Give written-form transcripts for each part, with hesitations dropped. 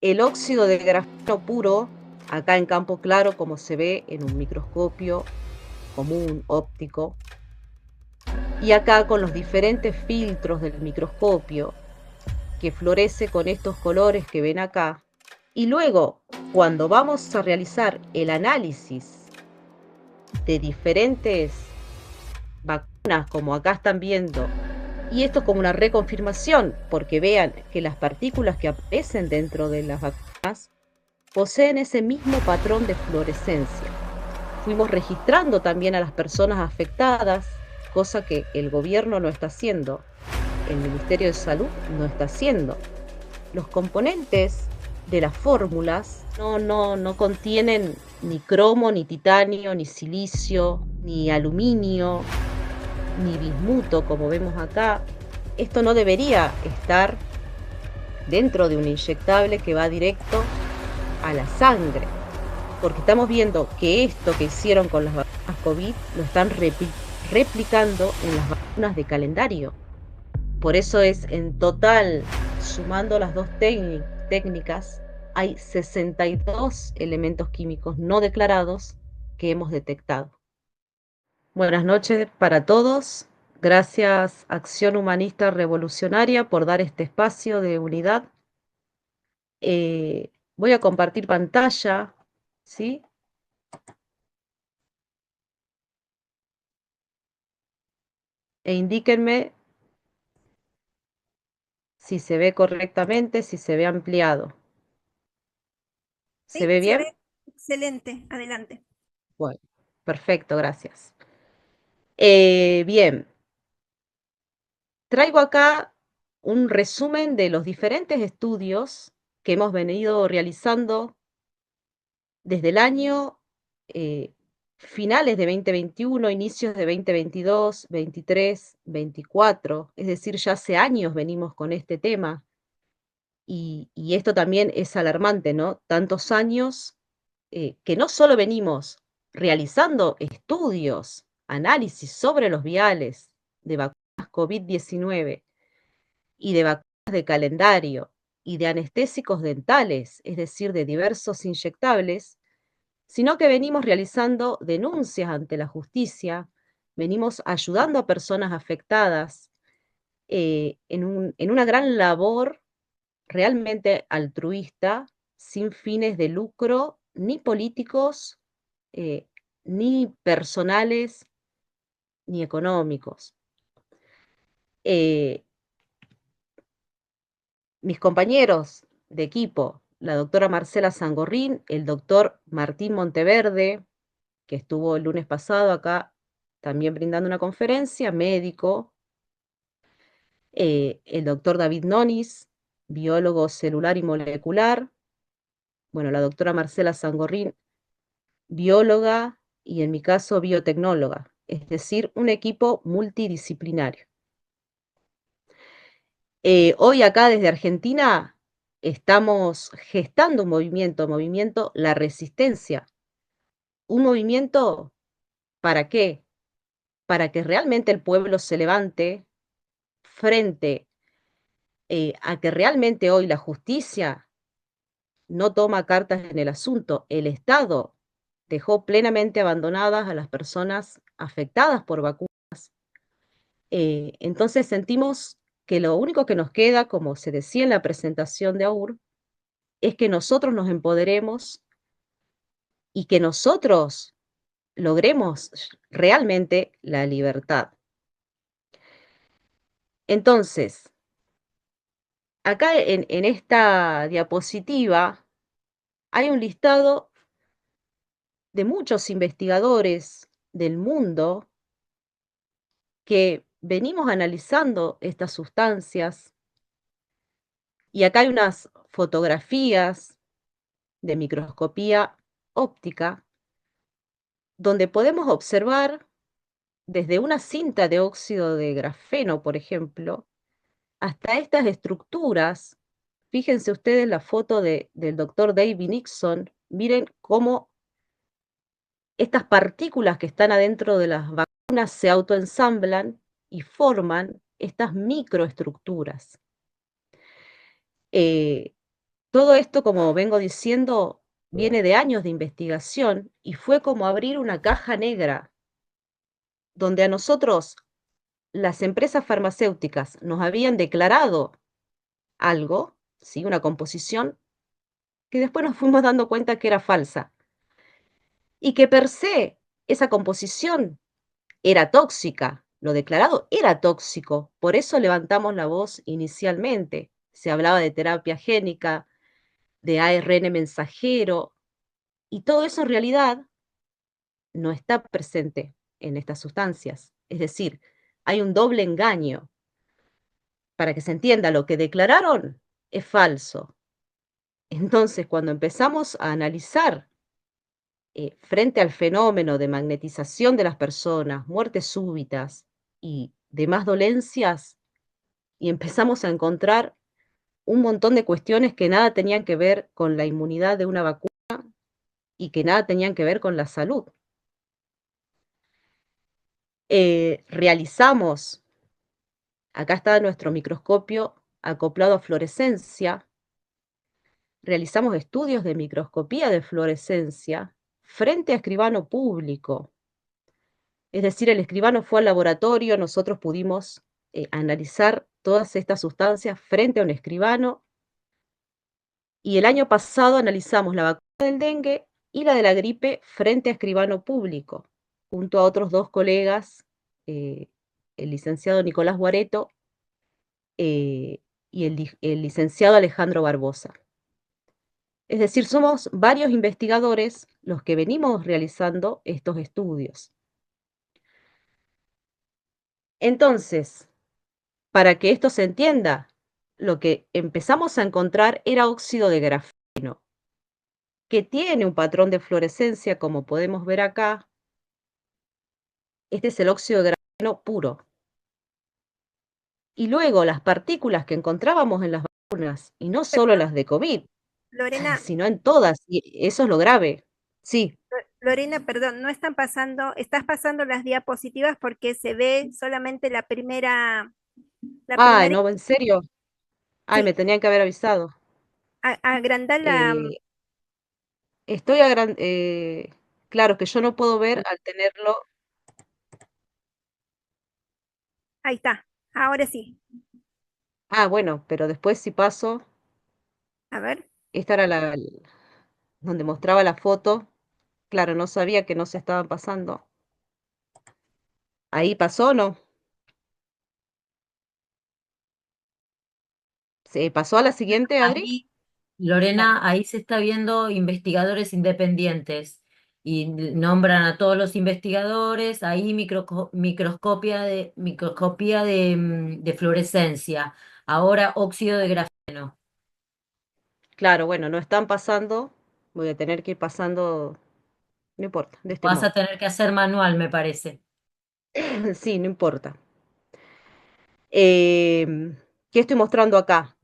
El óxido de grafeno puro, acá en campo claro, como se ve en un microscopio común, óptico, y acá con los diferentes filtros del microscopio, que florece con estos colores que ven acá. Y luego, cuando vamos a realizar el análisis de diferentes vacunas, como acá están viendo, y esto es como una reconfirmación, porque vean que las partículas que aparecen dentro de las vacunas poseen ese mismo patrón de fluorescencia. Fuimos registrando también a las personas afectadas, cosa que el gobierno no está haciendo, el Ministerio de Salud no está haciendo. Los componentes de las fórmulas no contienen ni cromo, ni titanio, ni silicio, ni aluminio, ni bismuto, como vemos acá. Esto no debería estar dentro de un inyectable que va directo a la sangre, porque estamos viendo que esto que hicieron con las vacunas COVID lo están replicando en las vacunas de calendario. Por eso es en total, sumando las dos técnicas, hay 62 elementos químicos no declarados que hemos detectado. Buenas noches para todos. Gracias, Acción Humanista Revolucionaria, por dar este espacio de unidad. Voy a compartir pantalla, ¿sí? E indíquenme si se ve correctamente, si se ve ampliado. ¿Se Sí, ve se bien? ve excelente. Adelante. Bueno, perfecto, gracias. Bien, traigo acá un resumen de los diferentes estudios que hemos venido realizando desde el año finales de 2021, inicios de 2022, 23, 24, es decir, ya hace años venimos con este tema y esto también es alarmante, ¿no? Tantos años que no solo venimos realizando estudios, análisis sobre los viales de vacunas COVID-19 y de vacunas de calendario y de anestésicos dentales, es decir, de diversos inyectables, sino que venimos realizando denuncias ante la justicia, venimos ayudando a personas afectadas en una gran labor realmente altruista, sin fines de lucro, ni políticos, eh, ni personales, ni económicos. Eh, Mis compañeros de equipo, la doctora Marcela Sangorrín, el doctor Martín Monteverde, que estuvo el lunes pasado acá también brindando una conferencia, médico, el doctor David Nonis, biólogo celular y molecular, bueno, la doctora Marcela Sangorrín, bióloga y en mi caso biotecnóloga, es decir, un equipo multidisciplinario. Hoy acá desde Argentina estamos gestando un movimiento La Resistencia. Un movimiento, ¿para qué? Para que realmente el pueblo se levante frente a que realmente hoy la justicia no toma cartas en el asunto. El Estado dejó plenamente abandonadas a las personas afectadas por vacunas. Entonces sentimos que lo único que nos queda, como se decía en la presentación de AUR, es que nosotros nos empoderemos y que nosotros logremos realmente la libertad. Entonces, acá en esta diapositiva hay un listado de muchos investigadores del mundo que venimos analizando estas sustancias y acá hay unas fotografías de microscopía óptica donde podemos observar desde una cinta de óxido de grafeno, por ejemplo, hasta estas estructuras. Fíjense ustedes la foto del doctor David Nixon, miren cómo estas partículas que están adentro de las vacunas se autoensamblan y forman estas microestructuras. Todo esto, como vengo diciendo, viene de años de investigación y fue como abrir una caja negra donde a nosotros las empresas farmacéuticas nos habían declarado algo, ¿sí? Una composición que después nos fuimos dando cuenta que era falsa y que per se esa composición era tóxica, lo declarado era tóxico, por eso levantamos la voz inicialmente. Se hablaba de terapia génica, de ARN mensajero, y todo eso en realidad no está presente en estas sustancias. Es decir, hay un doble engaño. Para que se entienda, lo que declararon es falso. Entonces, cuando empezamos a analizar frente al fenómeno de magnetización de las personas, muertes súbitas y demás dolencias, y empezamos a encontrar un montón de cuestiones que nada tenían que ver con la inmunidad de una vacuna y que nada tenían que ver con la salud. Realizamos, acá está nuestro microscopio acoplado a fluorescencia, realizamos estudios de microscopía de fluorescencia frente a escribano público. Es decir, el escribano fue al laboratorio, nosotros pudimos analizar todas estas sustancias frente a un escribano y el año pasado analizamos la vacuna del dengue y la de la gripe frente a escribano público, junto a otros dos colegas, eh, el licenciado Nicolás Guareto y el licenciado Alejandro Barbosa. Es decir, somos varios investigadores los que venimos realizando estos estudios. Entonces, para que esto se entienda, lo que empezamos a encontrar era óxido de grafeno, que tiene un patrón de fluorescencia, como podemos ver acá. Este es el óxido de grafeno puro. Y luego las partículas que encontrábamos en las vacunas, y no solo Perdón, las de COVID, Lorena, sino en todas, y eso es lo grave. Sí. Lorena, perdón, no están pasando, estás pasando las diapositivas porque se ve solamente la Ay, primera, no, en serio. Ay, me sí, tenían que haber avisado. agrandar Eh, estoy claro que yo no puedo ver al tenerlo. ahí está, ahora sí, Ah, bueno, pero después si paso, a ver, esta era donde mostraba la foto. Claro, no sabía que no se estaban pasando. ¿Ahí pasó o no? ¿Se pasó a la siguiente, Adri? Ahí, Lorena, ahí se está viendo investigadores independientes y nombran a todos los investigadores, ahí microscopía de fluorescencia, ahora óxido de grafeno. Claro, bueno, no están pasando. Voy a tener que ir pasando, no importa, de este Vas a modo. tener que hacer manual, me parece. Sí, no importa. ¿Qué estoy mostrando acá?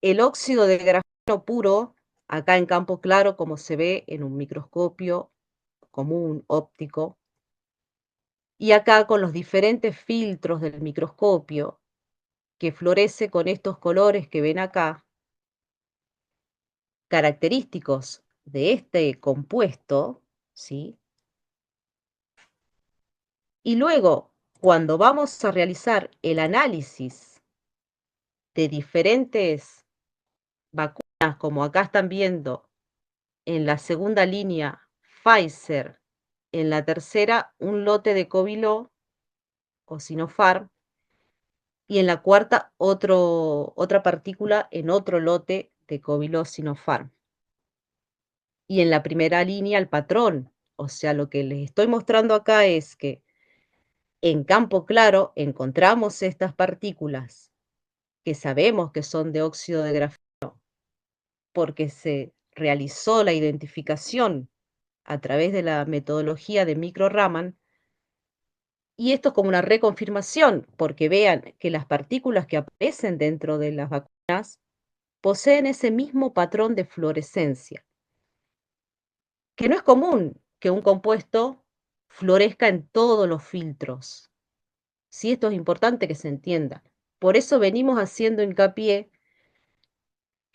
El óxido de grafeno puro, acá en campo claro, como se ve en un microscopio común, óptico, y acá con los diferentes filtros del microscopio, que florece con estos colores que ven acá, característicos de este compuesto, ¿sí? Y luego, cuando vamos a realizar el análisis de diferentes vacunas, como acá están viendo, en la segunda línea Pfizer, en la tercera un lote de Coviló o Sinopharm, y en la cuarta otra partícula en otro lote de Coviló Sinopharm. Y en la primera línea el patrón. O sea, lo que les estoy mostrando acá es que en campo claro encontramos estas partículas que sabemos que son de óxido de grafeno porque se realizó la identificación a través de la metodología de micro Raman, y esto es como una reconfirmación, porque vean que las partículas que aparecen dentro de las vacunas poseen ese mismo patrón de fluorescencia, que no es común que un compuesto florezca en todos los filtros. Sí, esto es importante que se entienda. Por eso venimos haciendo hincapié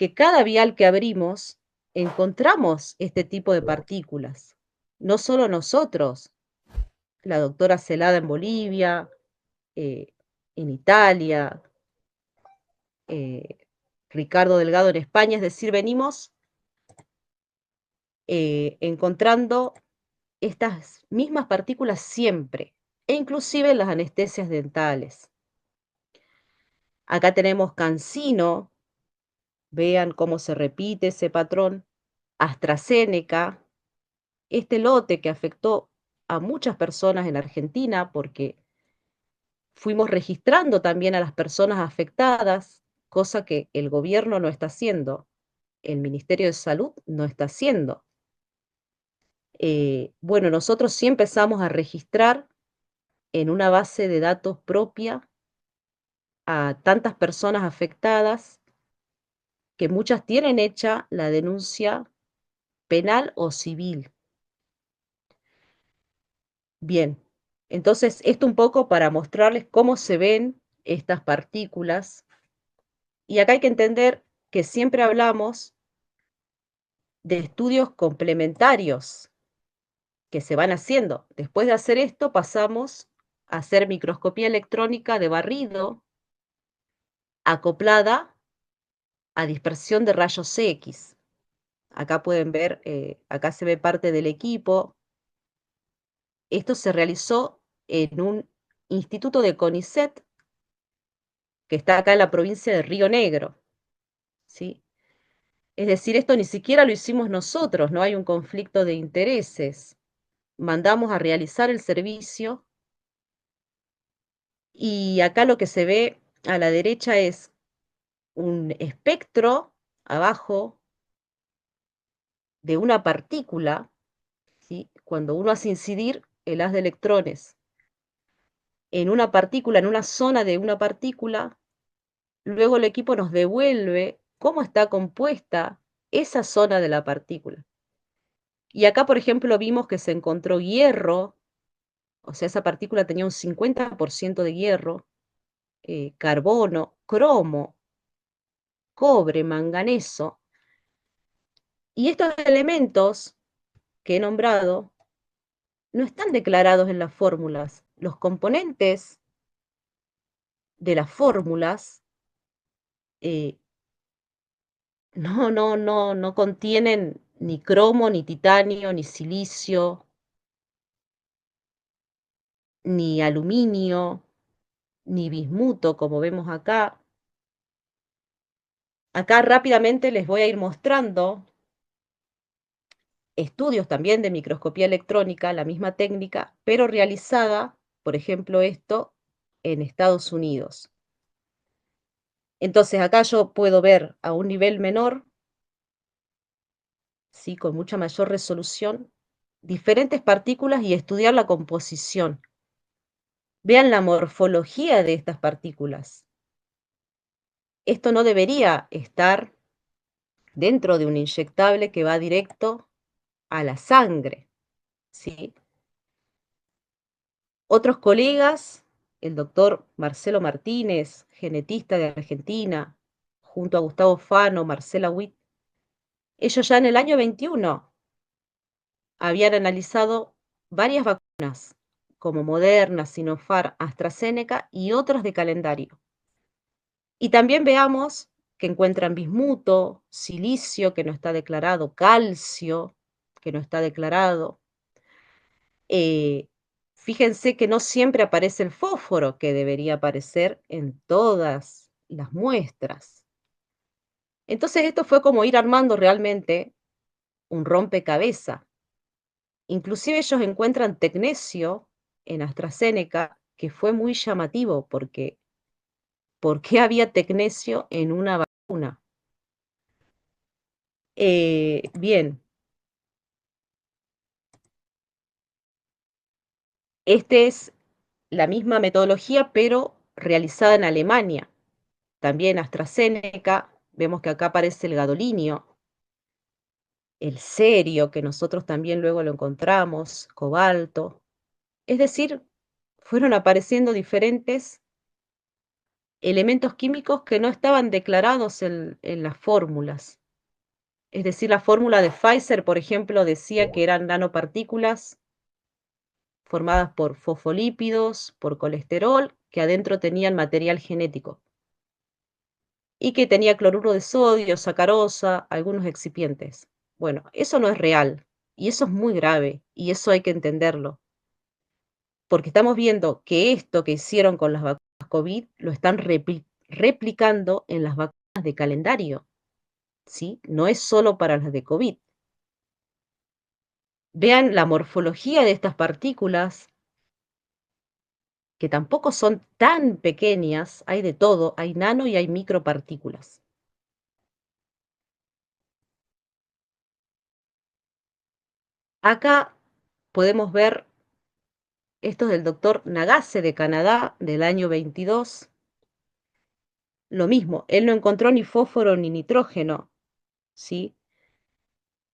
que cada vial que abrimos encontramos este tipo de partículas. No solo nosotros, la doctora Celada en Bolivia, en Italia, Ricardo Delgado en España, es decir, venimos encontrando estas mismas partículas siempre, e inclusive en las anestesias dentales. Acá tenemos Cancino, vean cómo se repite ese patrón. AstraZeneca, este lote que afectó a muchas personas en Argentina porque fuimos registrando también a las personas afectadas, cosa que el gobierno no está haciendo, el Ministerio de Salud no está haciendo. Bueno, nosotros sí empezamos a registrar en una base de datos propia a tantas personas afectadas que muchas tienen hecha la denuncia penal o civil. Bien, entonces esto un poco para mostrarles cómo se ven estas partículas. Y acá hay que entender que siempre hablamos de estudios complementarios que se van haciendo. Después de hacer esto, pasamos a hacer microscopía electrónica de barrido acoplada a dispersión de rayos X. Acá pueden ver, acá se ve parte del equipo. Esto se realizó en un instituto de CONICET que está acá en la provincia de Río Negro, ¿sí? Es decir, esto ni siquiera lo hicimos nosotros, no hay un conflicto de intereses. Mandamos a realizar el servicio y acá lo que se ve a la derecha es un espectro abajo de una partícula, ¿sí? Cuando uno hace incidir el haz de electrones en una partícula, en una zona de una partícula, luego el equipo nos devuelve cómo está compuesta esa zona de la partícula. Y acá, por ejemplo, vimos que se encontró hierro, o sea, esa partícula tenía un 50% de hierro, carbono, cromo, cobre, manganeso, y estos elementos que he nombrado no están declarados en las fórmulas. Los componentes de las fórmulas no contienen ni cromo, ni titanio, ni silicio, ni aluminio, ni bismuto, como vemos acá. Acá rápidamente les voy a ir mostrando estudios también de microscopía electrónica, la misma técnica, pero realizada, por ejemplo, esto en Estados Unidos. Entonces acá yo puedo ver a un nivel menor, ¿sí? Con mucha mayor resolución, diferentes partículas y estudiar la composición. Vean la morfología de estas partículas. Esto no debería estar dentro de un inyectable que va directo a la sangre, ¿sí? Otros colegas, el doctor Marcelo Martínez, genetista de Argentina, junto a Gustavo Fano, Marcela Witt, ellos ya en el año 21 habían analizado varias vacunas, como Moderna, Sinopharm, AstraZeneca y otras de calendario. Y también veamos que encuentran bismuto, silicio, que no está declarado, calcio, que no está declarado. Fíjense que no siempre aparece el fósforo, que debería aparecer en todas las muestras. Entonces esto fue como ir armando realmente un rompecabezas. Inclusive ellos encuentran tecnesio en AstraZeneca, que fue muy llamativo porque ¿por qué había tecnesio en una vacuna? Bien, esta es la misma metodología, pero realizada en Alemania. También AstraZeneca, vemos que acá aparece el gadolinio, el cerio, que nosotros también luego lo encontramos, cobalto. Es decir, fueron apareciendo diferentes elementos químicos que no estaban declarados en las fórmulas. Es decir, la fórmula de Pfizer, por ejemplo, decía que eran nanopartículas formadas por fosfolípidos, por colesterol, que adentro tenían material genético y que tenía cloruro de sodio, sacarosa, algunos excipientes. Bueno, eso no es real y eso es muy grave y eso hay que entenderlo, porque estamos viendo que esto que hicieron con las vacunas COVID lo están replicando en las vacunas de calendario, ¿sí? No es solo para las de COVID. Vean la morfología de estas partículas, que tampoco son tan pequeñas, hay de todo, hay nano y hay micropartículas. Acá podemos ver, esto es del doctor Nagase de Canadá del año 22. Lo mismo, él no encontró ni fósforo ni nitrógeno, ¿sí?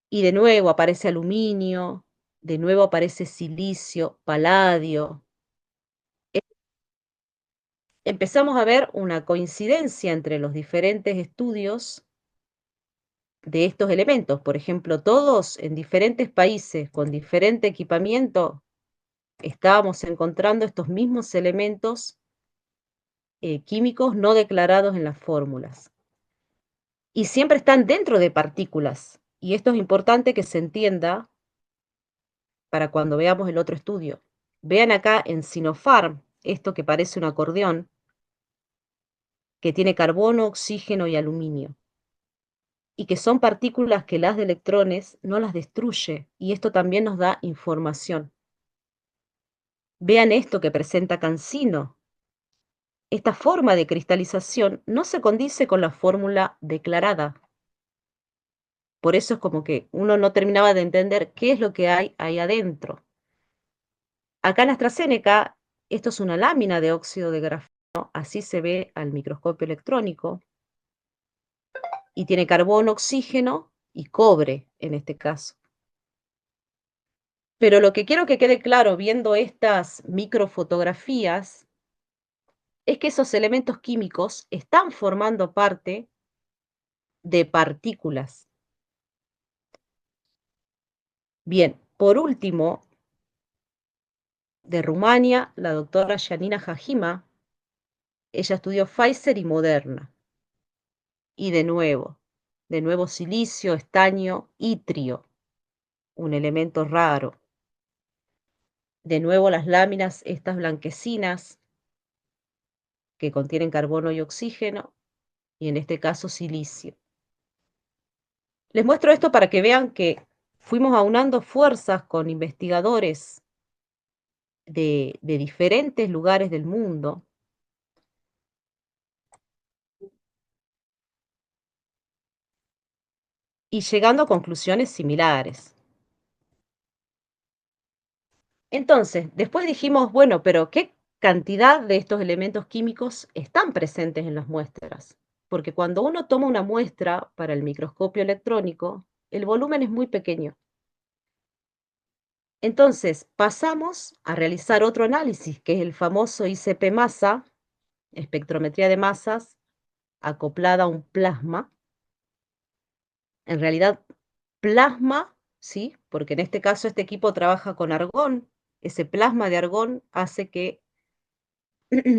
Y de nuevo aparece aluminio, de nuevo aparece silicio, paladio. Empezamos a ver una coincidencia entre los diferentes estudios de estos elementos. Por ejemplo, todos en diferentes países con diferente equipamiento estábamos encontrando estos mismos elementos químicos no declarados en las fórmulas. Y siempre están dentro de partículas. Y esto es importante que se entienda para cuando veamos el otro estudio. Vean acá en Sinopharm, esto que parece un acordeón, que tiene carbono, oxígeno y aluminio. Y que son partículas que las de electrones no las destruye. Y esto también nos da información. Vean esto que presenta Cancino. Esta forma de cristalización no se condice con la fórmula declarada. Por eso es como que uno no terminaba de entender qué es lo que hay ahí adentro. Acá en AstraZeneca, esto es una lámina de óxido de grafeno, así se ve al microscopio electrónico, y tiene carbono, oxígeno y cobre en este caso. Pero lo que quiero que quede claro viendo estas microfotografías es que esos elementos químicos están formando parte de partículas. Bien, por último, de Rumania, la doctora Janina Hajima, ella estudió Pfizer y Moderna. Y de nuevo silicio, estaño y trio, un elemento raro. De nuevo las láminas, estas blanquecinas, que contienen carbono y oxígeno, y en este caso silicio. Les muestro esto para que vean que fuimos aunando fuerzas con investigadores de diferentes lugares del mundo, y llegando a conclusiones similares. Entonces, después dijimos, bueno, pero ¿qué cantidad de estos elementos químicos están presentes en las muestras? Porque cuando uno toma una muestra para el microscopio electrónico, el volumen es muy pequeño. Entonces, pasamos a realizar otro análisis, que es el famoso ICP masa, espectrometría de masas, acoplada a un plasma. En realidad, plasma, ¿sí? Porque en este caso este equipo trabaja con argón. Ese plasma de argón hace que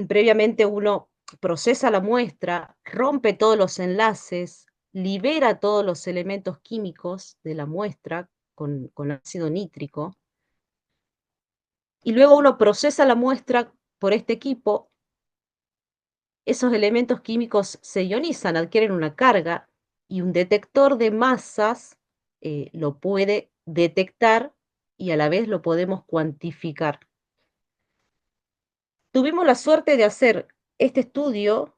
previamente uno procesa la muestra, rompe todos los enlaces, libera todos los elementos químicos de la muestra con ácido nítrico, y luego uno procesa la muestra por este equipo. Esos elementos químicos se ionizan, adquieren una carga, y un detector de masas lo puede detectar y a la vez lo podemos cuantificar. Tuvimos la suerte de hacer este estudio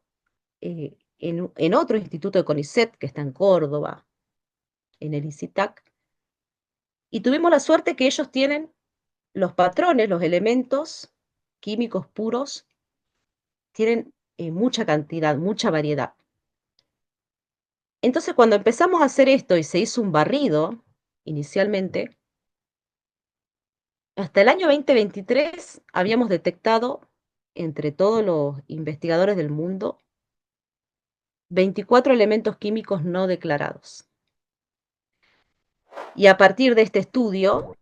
en otro instituto de CONICET, que está en Córdoba, en el ICITAC, y tuvimos la suerte que ellos tienen los patrones, los elementos químicos puros, tienen mucha cantidad, mucha variedad. Entonces, cuando empezamos a hacer esto y se hizo un barrido, inicialmente, hasta el año 2023 habíamos detectado, entre todos los investigadores del mundo, 24 elementos químicos no declarados. Y a partir de este estudio,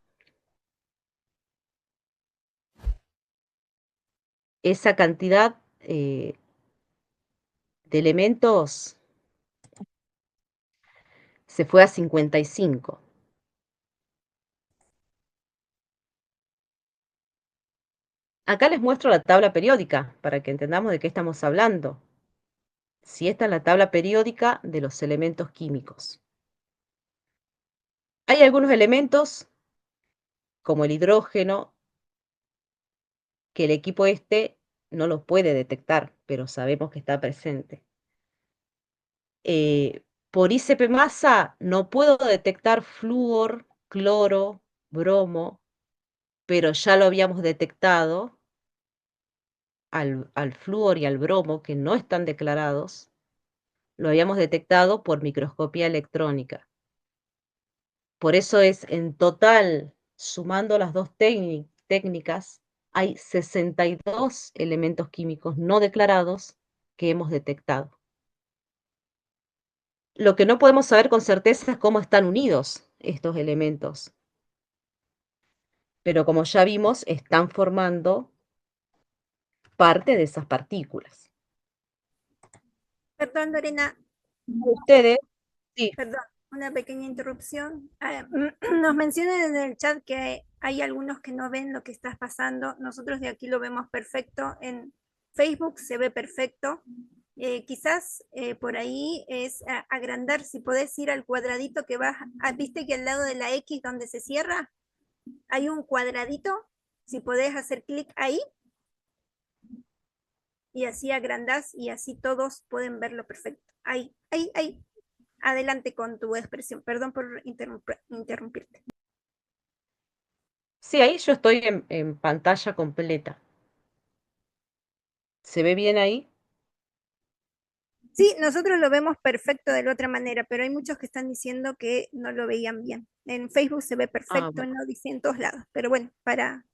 esa cantidad de elementos se fue a 55. Acá les muestro la tabla periódica para que entendamos de qué estamos hablando. Si esta es la tabla periódica de los elementos químicos. Hay algunos elementos, como el hidrógeno, que el equipo este no los puede detectar, pero sabemos que está presente. Por ICP masa no puedo detectar flúor, cloro, bromo, pero ya lo habíamos detectado al flúor y al bromo, que no están declarados, lo habíamos detectado por microscopía electrónica. Por eso es en total, sumando las dos técnicas, hay 62 elementos químicos no declarados que hemos detectado. Lo que no podemos saber con certeza es cómo están unidos estos elementos. Pero como ya vimos, están formando parte de esas partículas. Perdón, Lorena, Ustedes, sí, perdón, una pequeña interrupción. Nos mencionan en el chat que hay algunos que no ven lo que está pasando. Nosotros de aquí lo vemos perfecto. En Facebook se ve perfecto. Quizás por ahí es agrandar, si podés ir al cuadradito que vas, viste que al lado de la X donde se cierra, hay un cuadradito, si podés hacer clic ahí y así agrandás y así todos pueden verlo perfecto. Ahí, ahí, ahí. Adelante con tu expresión. Perdón por interrumpirte. sí, ahí yo estoy en pantalla completa. ¿Se ve bien ahí? Sí, nosotros lo vemos perfecto de la otra manera, pero hay muchos que están diciendo que no lo veían bien. En Facebook se ve Ah, perfecto, bueno. no dice en todos lados, pero bueno, para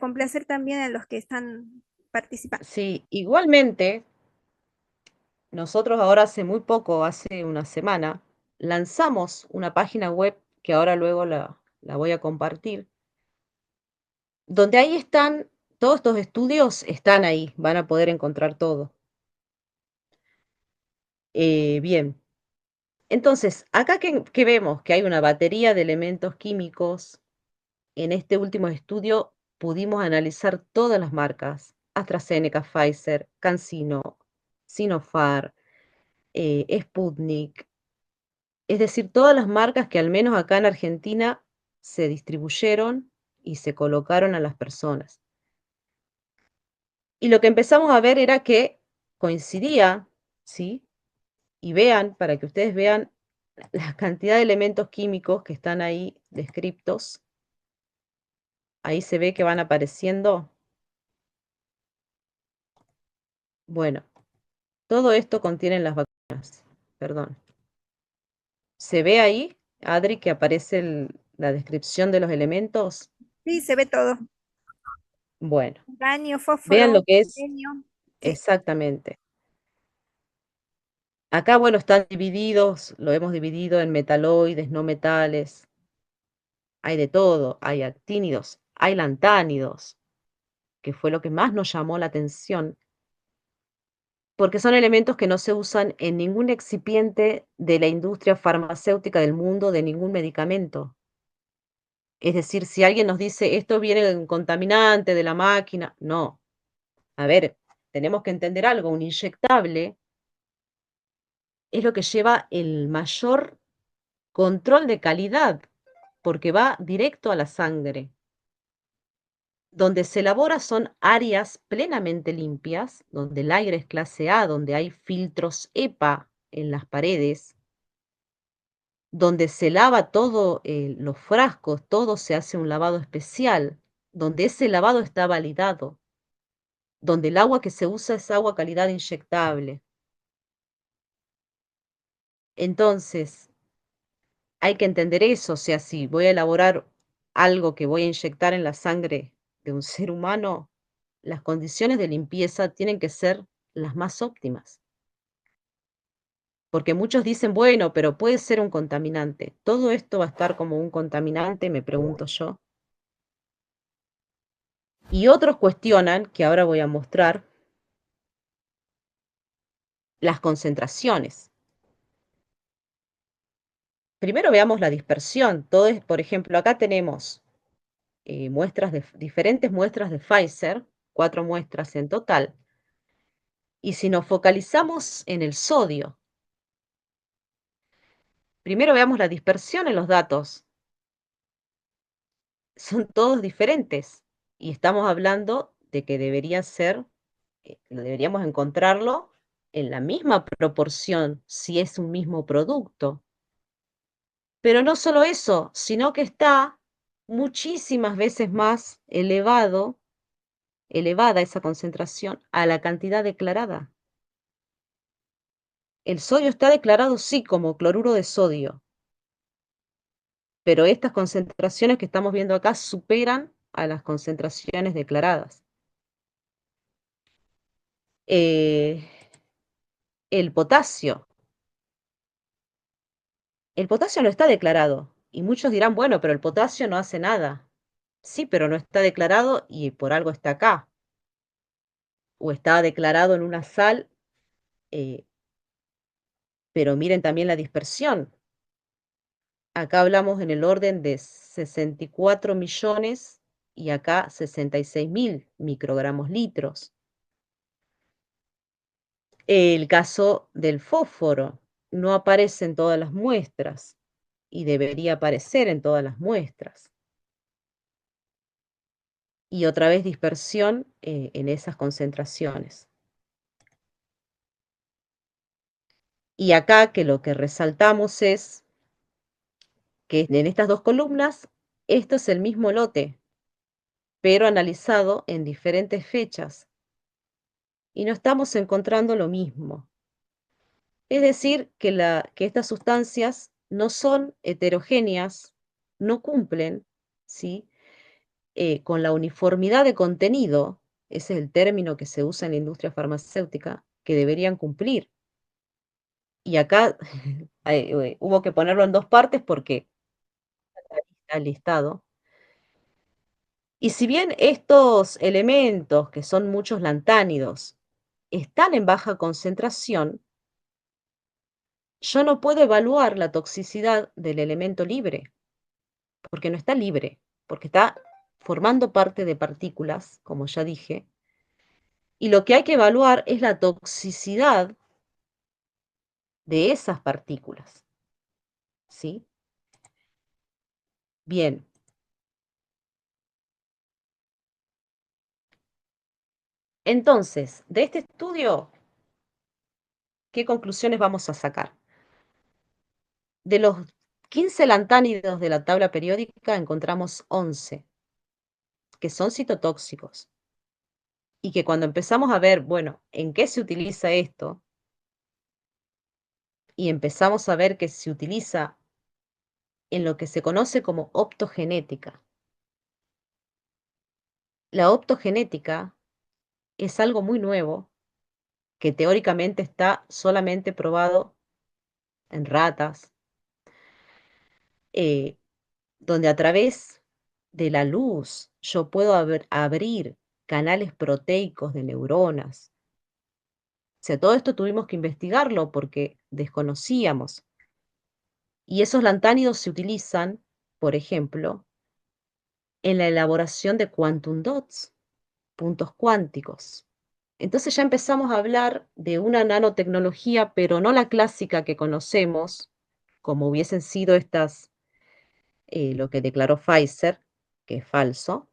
complacer también a los que están participando. Sí, igualmente, nosotros ahora hace muy poco, hace una semana, lanzamos una página web que ahora luego la voy a compartir, donde ahí están, todos estos estudios están ahí, van a poder encontrar todo. Bien, entonces, acá que vemos que hay una batería de elementos químicos, en este último estudio pudimos analizar todas las marcas, AstraZeneca, Pfizer, CanSino, Sinopharm, Sputnik, es decir, todas las marcas que al menos acá en Argentina se distribuyeron y se colocaron a las personas. Y lo que empezamos a ver era que coincidía, ¿sí? Y vean, para que ustedes vean la cantidad de elementos químicos que están ahí descriptos. Ahí se ve que van apareciendo. Bueno, todo esto contienen las vacunas. Perdón. ¿Se ve ahí, Adri, que aparece la descripción de los elementos? Sí, se ve todo. Bueno, Uranio, vean lo fósforo, que es selenio. Sí, exactamente. Acá, bueno, están divididos, lo hemos dividido en metaloides, no metales. Hay de todo, hay actínidos, hay lantánidos, que fue lo que más nos llamó la atención, porque son elementos que no se usan en ningún excipiente de la industria farmacéutica del mundo, de ningún medicamento. Es decir, si alguien nos dice, esto viene de un contaminante de la máquina, no. A ver, tenemos que entender algo, un inyectable es lo que lleva el mayor control de calidad, porque va directo a la sangre. Donde se elabora son áreas plenamente limpias, donde el aire es clase A, donde hay filtros EPA en las paredes, donde se lava todo, los frascos, todo se hace un lavado especial, donde ese lavado está validado, donde el agua que se usa es agua calidad inyectable. Entonces, hay que entender eso, o sea, si voy a elaborar algo que voy a inyectar en la sangre de un ser humano, las condiciones de limpieza tienen que ser las más óptimas. Porque muchos dicen, bueno, pero puede ser un contaminante. ¿Todo esto va a estar como un contaminante? Me pregunto yo. Y otros cuestionan, que ahora voy a mostrar, las concentraciones. Primero veamos la dispersión. Todo es, por ejemplo, acá tenemos diferentes muestras de Pfizer, 4 muestras en total. Y si nos focalizamos en el sodio, primero veamos la dispersión en los datos. Son todos diferentes. Y estamos hablando de que deberíamos encontrarlo en la misma proporción si es un mismo producto. Pero no solo eso, sino que está muchísimas veces más elevada esa concentración a la cantidad declarada. El sodio está declarado sí como cloruro de sodio, pero estas concentraciones que estamos viendo acá superan a las concentraciones declaradas. Eh, el potasio. El potasio no está declarado. Y muchos dirán, bueno, pero el potasio no hace nada. Sí, pero no está declarado y por algo está acá. O está declarado en una sal, eh, pero miren también la dispersión. Acá hablamos en el orden de 64 millones y acá 66.000 microgramos litros. El caso del fósforo no aparece en todas las muestras y debería aparecer en todas las muestras. Y otra vez dispersión en esas concentraciones. Y acá que lo que resaltamos es que en estas dos columnas, esto es el mismo lote, pero analizado en diferentes fechas. Y no estamos encontrando lo mismo. Es decir, que estas sustancias no son heterogéneas, no cumplen, ¿sí? Con la uniformidad de contenido, ese es el término que se usa en la industria farmacéutica, que deberían cumplir. Y acá hubo que ponerlo en dos partes porque está listado. Y si bien estos elementos, que son muchos lantánidos, están en baja concentración, yo no puedo evaluar la toxicidad del elemento libre, porque no está libre, porque está formando parte de partículas, como ya dije, y lo que hay que evaluar es la toxicidad de esas partículas, ¿sí? Bien. Entonces, de este estudio, ¿qué conclusiones vamos a sacar? De los 15 lantánidos de la tabla periódica encontramos 11 que son citotóxicos y que cuando empezamos a ver, bueno, en qué se utiliza esto y empezamos a ver que se utiliza en lo que se conoce como optogenética. La optogenética es algo muy nuevo que teóricamente está solamente probado en ratas, eh, donde a través de la luz yo puedo abrir canales proteicos de neuronas. O sea, todo esto tuvimos que investigarlo porque desconocíamos. Y esos lantánidos se utilizan, por ejemplo, en la elaboración de quantum dots, puntos cuánticos. Entonces ya empezamos a hablar de una nanotecnología, pero no la clásica que conocemos, como hubiesen sido lo que declaró Pfizer, que es falso,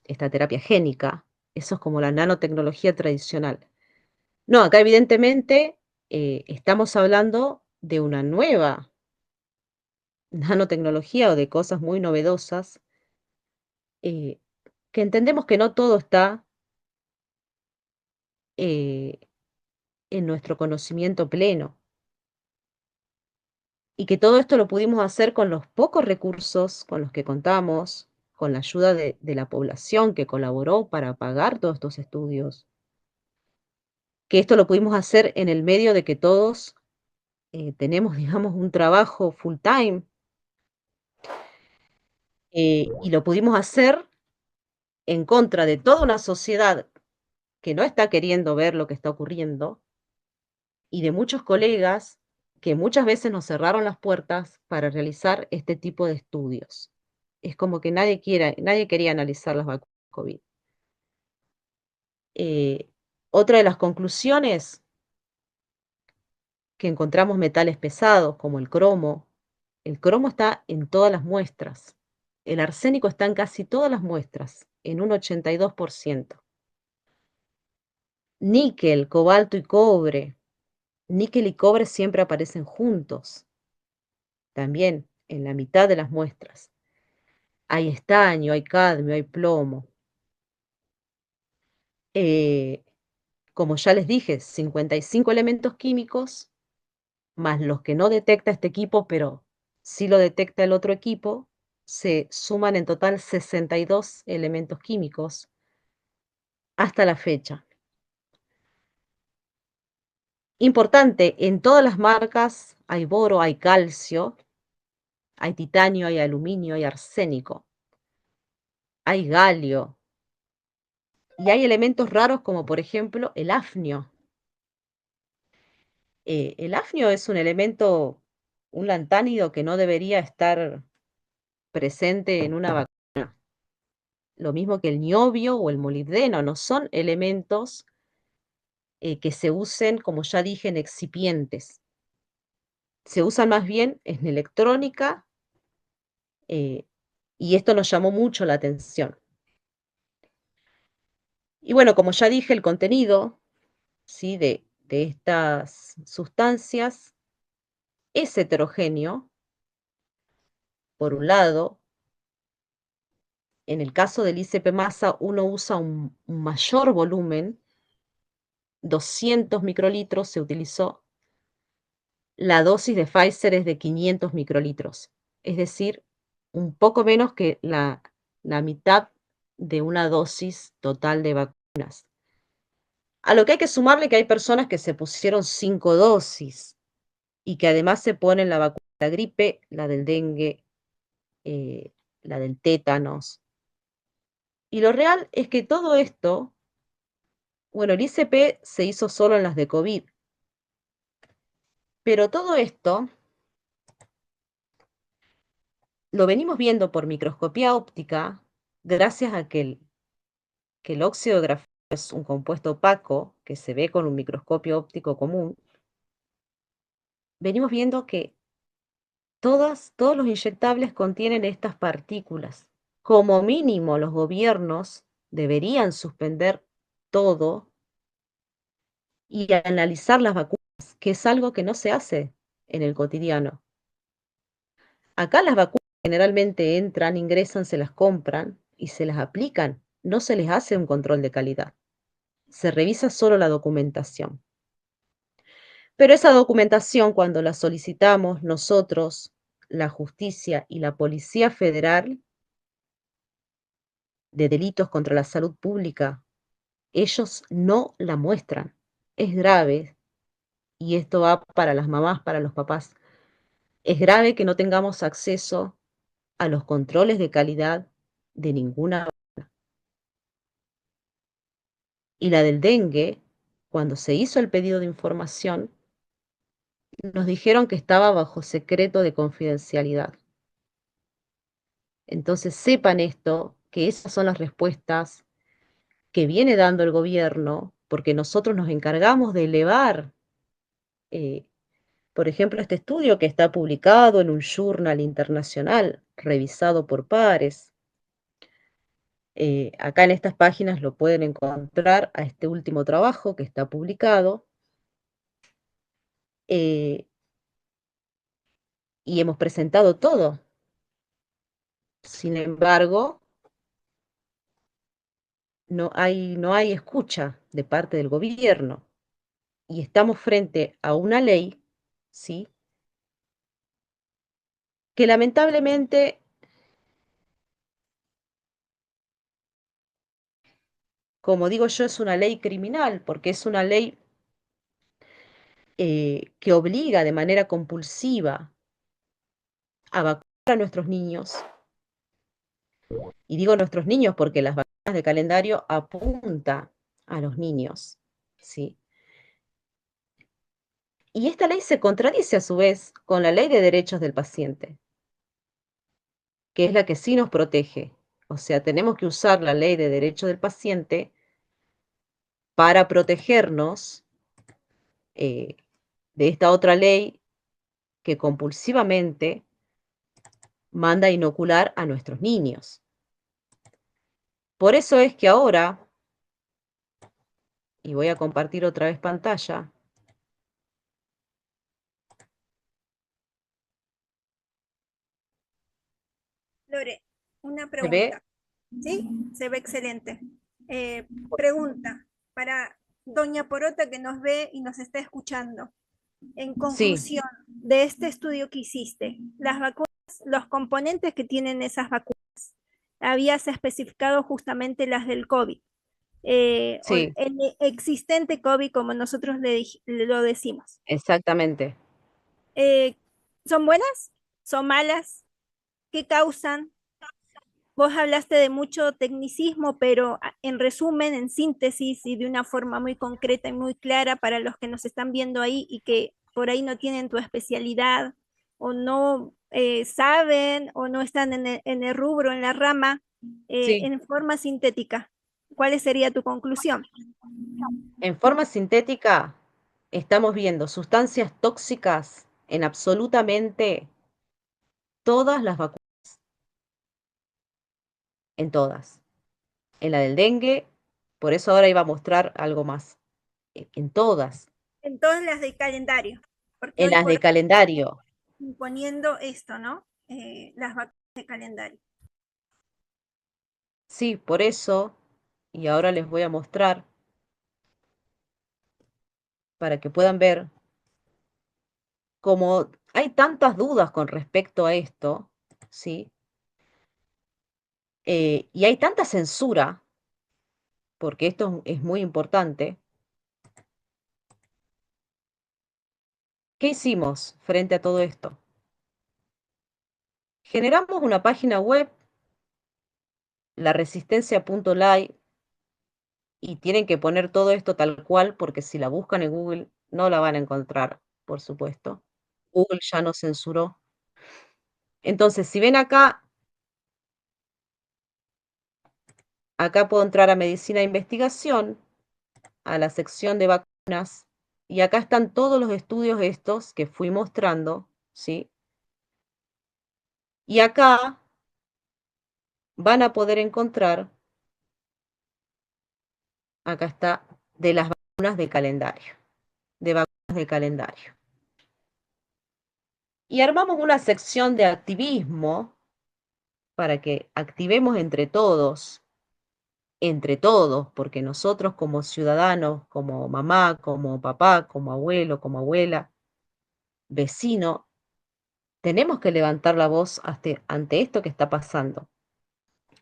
esta terapia génica, eso es como la nanotecnología tradicional. No, acá evidentemente estamos hablando de una nueva nanotecnología o de cosas muy novedosas, eh, que entendemos que no todo está eh, en nuestro conocimiento pleno y que todo esto lo pudimos hacer con los pocos recursos con los que contamos, con la ayuda de la población que colaboró para pagar todos estos estudios, que esto lo pudimos hacer en el medio de que todos tenemos, digamos, un trabajo full time, y lo pudimos hacer en contra de toda una sociedad que no está queriendo ver lo que está ocurriendo y de muchos colegas que muchas veces nos cerraron las puertas para realizar este tipo de estudios. Es como que nadie quería analizar las vacunas COVID. Eh, Otra de las conclusiones, que encontramos metales pesados como el cromo. El cromo está en todas las muestras. El arsénico está en casi todas las muestras, en un 82%. Níquel, cobalto y cobre. Níquel y cobre siempre aparecen juntos, también en la mitad de las muestras. Hay estaño, hay cadmio, hay plomo. Eh, Como ya les dije, 55 elementos químicos, más los que no detecta este equipo, pero sí lo detecta el otro equipo, se suman en total 62 elementos químicos hasta la fecha. Importante, en todas las marcas hay boro, hay calcio, hay titanio, hay aluminio, hay arsénico, hay galio y hay elementos raros como por ejemplo el afnio. El afnio es un elemento, un lantánido que no debería estar presente en una vacuna. Lo mismo que el niobio o el molibdeno, no son elementos que se usen, como ya dije, en excipientes. Se usan más bien en electrónica, eh, y esto nos llamó mucho la atención. Y bueno, como ya dije, el contenido, ¿sí?, de estas sustancias es heterogéneo. Por un lado, en el caso del ICP masa, uno usa un mayor volumen, 200 microlitros se utilizó. La dosis de Pfizer es de 500 microlitros, es decir, un poco menos que la mitad de una dosis total de vacunas. A lo que hay que sumarle que hay personas que se pusieron 5 dosis y que además se ponen la vacuna de la gripe, la del dengue, eh, la del tétanos. Y lo real es que todo esto, bueno, el ICP se hizo solo en las de COVID, pero todo esto lo venimos viendo por microscopía óptica gracias a que el óxido de grafito es un compuesto opaco que se ve con un microscopio óptico común. Venimos viendo que todos los inyectables contienen estas partículas. Como mínimo, los gobiernos deberían suspender todo y analizar las vacunas, que es algo que no se hace en el cotidiano. Acá las vacunas generalmente entran, ingresan, se las compran y se las aplican. No se les hace un control de calidad. Se revisa solo la documentación. Pero esa documentación, cuando la solicitamos nosotros, la justicia y la Policía Federal de Delitos contra la Salud Pública, ellos no la muestran. Es grave, y esto va para las mamás, para los papás. Es grave que no tengamos acceso a los controles de calidad de ninguna. Y la del dengue, cuando se hizo el pedido de información, nos dijeron que estaba bajo secreto de confidencialidad. Entonces sepan esto, que esas son las respuestas que viene dando el gobierno, porque nosotros nos encargamos de elevar, eh, por ejemplo, este estudio que está publicado en un journal internacional, revisado por pares. Acá en estas páginas lo pueden encontrar a este último trabajo que está publicado. eh, y hemos presentado todo. Sin embargo, no hay escucha de parte del gobierno y estamos frente a una ley, ¿sí?, que lamentablemente, como digo yo, es una ley criminal, porque es una ley que obliga de manera compulsiva a vacunar a nuestros niños. Y digo nuestros niños porque las vacunas de calendario apunta a los niños, ¿sí? Y esta ley se contradice a su vez con la Ley de Derechos del Paciente, que es la que sí nos protege. O sea, tenemos que usar la Ley de Derechos del Paciente para protegernos de esta otra ley que compulsivamente manda a inocular a nuestros niños. Por eso es que ahora, y voy a compartir otra vez pantalla, Lore, una ¿se ve? pregunta. ¿Sí? Se ve excelente. Pregunta para doña Porota que nos ve y nos está escuchando. En Sí, conclusión de este estudio que hiciste, las vacunas, los componentes que tienen esas vacunas, habías especificado justamente las del COVID, o sí, el existente COVID, como nosotros lo decimos. exactamente. Eh, ¿Son buenas? ¿Son malas? ¿Qué causan? Vos hablaste de mucho tecnicismo, pero en resumen, en síntesis y de una forma muy concreta y muy clara para los que nos están viendo ahí y que por ahí no tienen tu especialidad o no saben o no están en el rubro, en la rama, Sí, en forma sintética. ¿Cuál sería tu conclusión? en forma sintética estamos viendo sustancias tóxicas en absolutamente todas las vacunas, en todas. En la del dengue, por eso ahora iba a mostrar algo más. En todas. En todas las de calendario, porque En hoy las por de hoy calendario. imponiendo esto, ¿no? Las vacunas de calendario. Sí, por eso, y ahora les voy a mostrar para que puedan ver cómo hay tantas dudas con respecto a esto, ¿sí? Y hay tanta censura, porque esto es muy importante. ¿Qué hicimos frente a todo esto? Generamos una página web, laresistencia.live, y tienen que poner todo esto tal cual, porque si la buscan en Google no la van a encontrar, por supuesto. Google ya nos censuró. Entonces, si ven acá, acá puedo entrar a medicina de investigación, a la sección de vacunas, y acá están todos los estudios estos que fui mostrando, ¿sí? Y acá van a poder encontrar, acá está, de las vacunas de calendario, de vacunas de calendario. Y armamos una sección de activismo para que activemos entre todos, porque nosotros como ciudadanos, como mamá, como papá, como abuelo, como abuela, vecino, tenemos que levantar la voz ante esto que está pasando.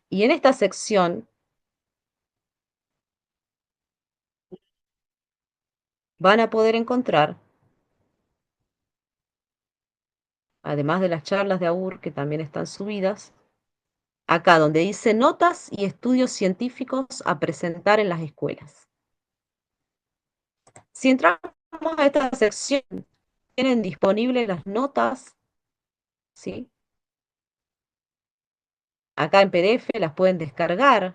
Y en esta sección van a poder encontrar, además de las charlas de AUR que también están subidas, acá donde dice notas y estudios científicos a presentar en las escuelas. Si entramos a esta sección, tienen disponibles las notas, ¿sí? Acá en PDF las pueden descargar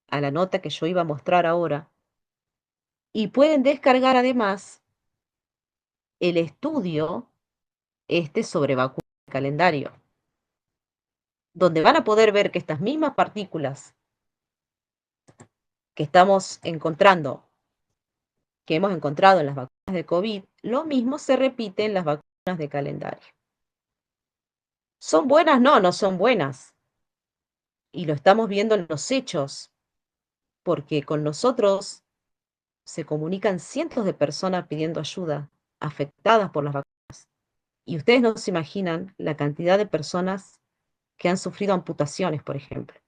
a la nota que yo iba a mostrar ahora. Y pueden descargar además el estudio sobre vacunas de calendario, donde van a poder ver que estas mismas partículas que estamos encontrando, que hemos encontrado en las vacunas de COVID, lo mismo se repite en las vacunas de calendario. ¿Son buenas? No, no son buenas. Y lo estamos viendo en los hechos, porque con nosotros se comunican cientos de personas pidiendo ayuda, afectadas por las vacunas. Y ustedes no se imaginan la cantidad de personas que han sufrido amputaciones, por ejemplo.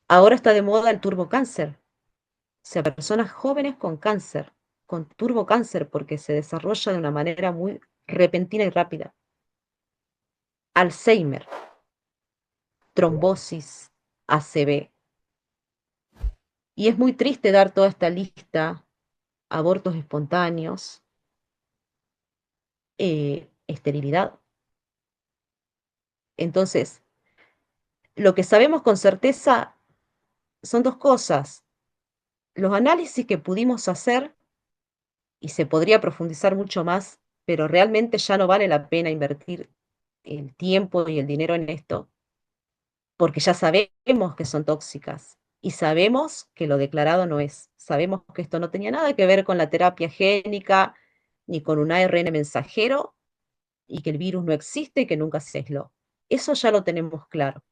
Ahora está de moda el turbocáncer, o sea, personas jóvenes con cáncer. con turbocáncer porque se desarrolla de una manera muy repentina y rápida. Alzheimer, trombosis, ACV. Y es muy triste dar toda esta lista, abortos espontáneos, esterilidad. Entonces, lo que sabemos con certeza son dos cosas. Los análisis que pudimos hacer, y se podría profundizar mucho más, pero realmente ya no vale la pena invertir el tiempo y el dinero en esto, porque ya sabemos que son tóxicas y sabemos que lo declarado no es. Sabemos que esto no tenía nada que ver con la terapia génica ni con un ARN mensajero y que el virus no existe y que nunca se aisló. Eso ya lo tenemos claro.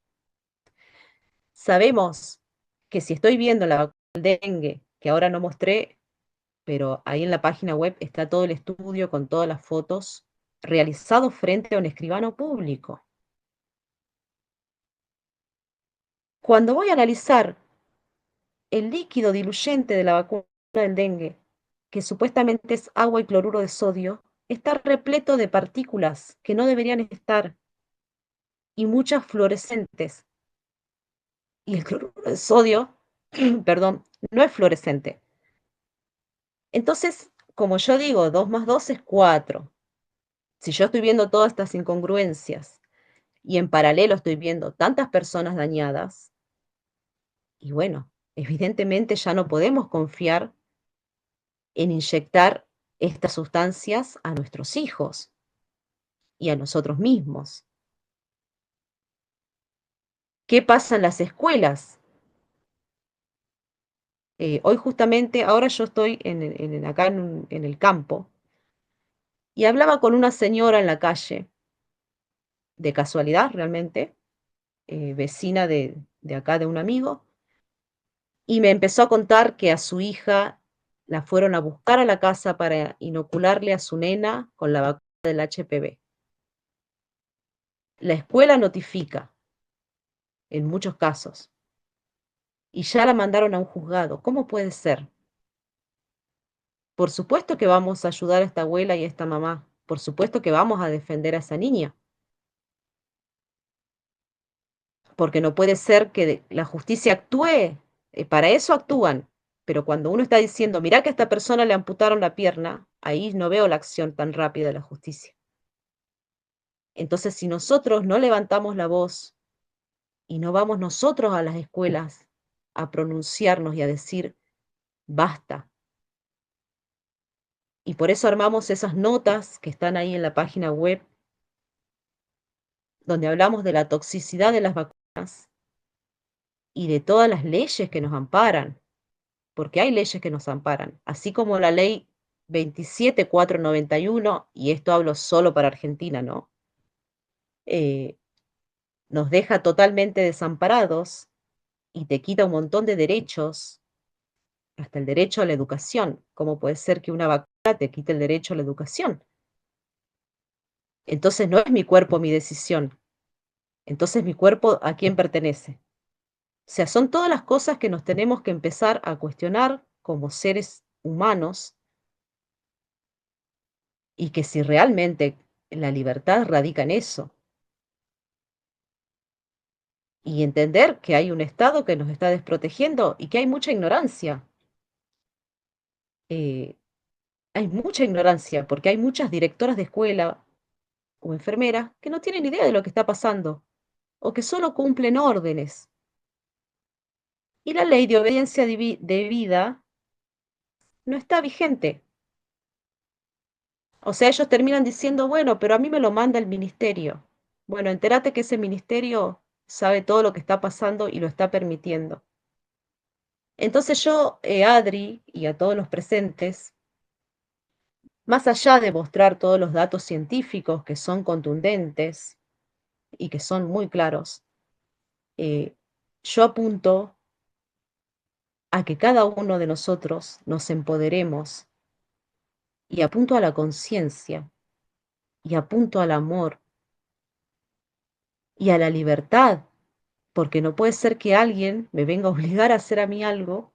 Sabemos que si estoy viendo la vacuna del dengue, que ahora no mostré, pero ahí en la página web está todo el estudio con todas las fotos realizado frente a un escribano público. Cuando voy a analizar el líquido diluyente de la vacuna del dengue, que supuestamente es agua y cloruro de sodio, está repleto de partículas que no deberían estar y muchas fluorescentes. Y el cloruro de sodio, perdón, no es fluorescente. Entonces, como yo digo, 2 más 2 es 4. Si yo estoy viendo todas estas incongruencias y en paralelo estoy viendo tantas personas dañadas, y bueno, evidentemente ya no podemos confiar en inyectar estas sustancias a nuestros hijos y a nosotros mismos. ¿Qué pasa en las escuelas? Hoy justamente, ahora yo estoy acá en el campo y hablaba con una señora en la calle, de casualidad realmente, vecina de acá de un amigo, y me empezó a contar que a su hija la fueron a buscar a la casa para inocularle a su nena con la vacuna del HPV. La escuela notifica, en muchos casos, y ya la mandaron a un juzgado. ¿Cómo puede ser? Por supuesto que vamos a ayudar a esta abuela y a esta mamá. Por supuesto que vamos a defender a esa niña. Porque no puede ser que la justicia actúe. Para eso actúan. Pero cuando uno está diciendo, mirá que a esta persona le amputaron la pierna, ahí no veo la acción tan rápida de la justicia. Entonces, si nosotros no levantamos la voz y no vamos nosotros a las escuelas a pronunciarnos y a decir, basta. Y por eso armamos esas notas que están ahí en la página web, donde hablamos de la toxicidad de las vacunas y de todas las leyes que nos amparan, porque hay leyes que nos amparan, así como la ley 27491, y esto hablo solo para Argentina, ¿no? Nos deja totalmente desamparados y te quita un montón de derechos, hasta el derecho a la educación. ¿Cómo puede ser que una vacuna te quite el derecho a la educación? Entonces no es mi cuerpo mi decisión. Entonces mi cuerpo, ¿a quién pertenece? O sea, son todas las cosas que nos tenemos que empezar a cuestionar como seres humanos y que si realmente la libertad radica en eso y entender que hay un Estado que nos está desprotegiendo y que hay mucha ignorancia. Eh, Hay mucha ignorancia porque hay muchas directoras de escuela o enfermeras que no tienen idea de lo que está pasando o que solo cumplen órdenes. Y la ley de obediencia debida no está vigente. O sea, ellos terminan diciendo, bueno, pero a mí me lo manda el ministerio. Bueno, entérate que ese ministerio sabe todo lo que está pasando y lo está permitiendo. Entonces yo, Adri, y a todos los presentes, más allá de mostrar todos los datos científicos que son contundentes y que son muy claros, eh, yo apunto a que cada uno de nosotros nos empoderemos y apunto a la conciencia y apunto al amor y a la libertad, porque no puede ser que alguien me venga a obligar a hacer a mí algo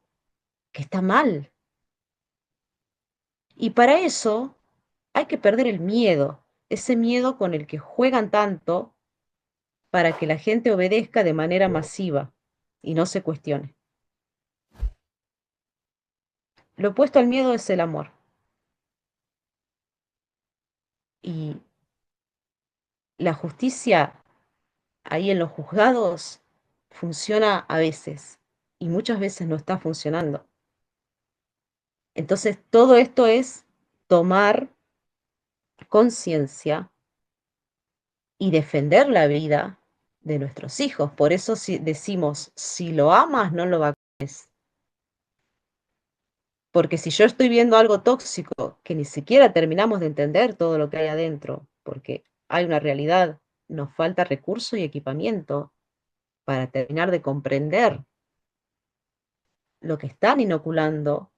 que está mal. Y para eso hay que perder el miedo, ese miedo con el que juegan tanto para que la gente obedezca de manera masiva y no se cuestione. Lo opuesto al miedo es el amor. Y la justicia ahí en los juzgados funciona a veces y muchas veces no está funcionando. Entonces, todo esto es tomar conciencia y defender la vida de nuestros hijos. Por eso si decimos, si lo amas, no lo vacunes. Porque si yo estoy viendo algo tóxico que ni siquiera terminamos de entender todo lo que hay adentro, porque hay una realidad, nos falta recurso y equipamiento para terminar de comprender lo que están inoculando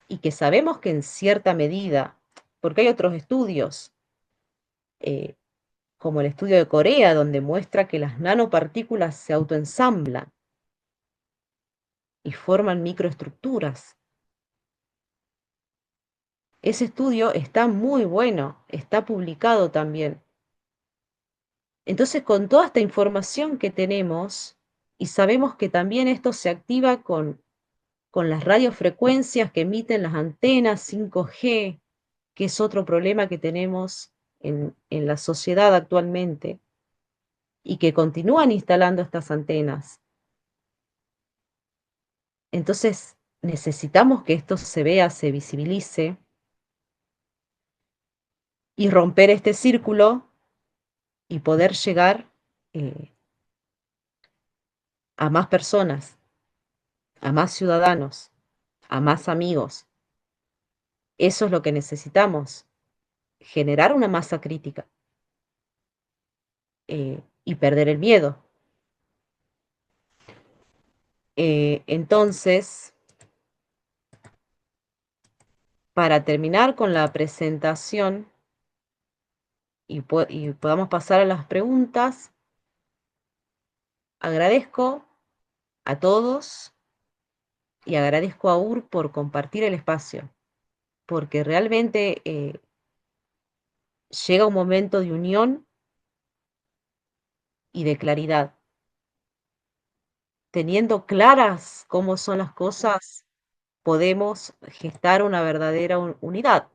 y que sabemos que en cierta medida, porque hay otros estudios, eh, como el estudio de Corea, donde muestra que las nanopartículas se autoensamblan y forman microestructuras. Ese estudio está muy bueno, está publicado también. Entonces, con toda esta información que tenemos, y sabemos que también esto se activa con las radiofrecuencias que emiten las antenas 5G, que es otro problema que tenemos en la sociedad actualmente, y que continúan instalando estas antenas. Entonces, necesitamos que esto se vea, se visibilice, y romper este círculo y poder llegar a más personas, a más ciudadanos, a más amigos. Eso es lo que necesitamos, generar una masa crítica y perder el miedo. Entonces, para terminar con la presentación y podamos pasar a las preguntas, agradezco a todos y agradezco a UR por compartir el espacio, porque realmente llega un momento de unión y de claridad. Teniendo claras cómo son las cosas, podemos gestar una verdadera unidad.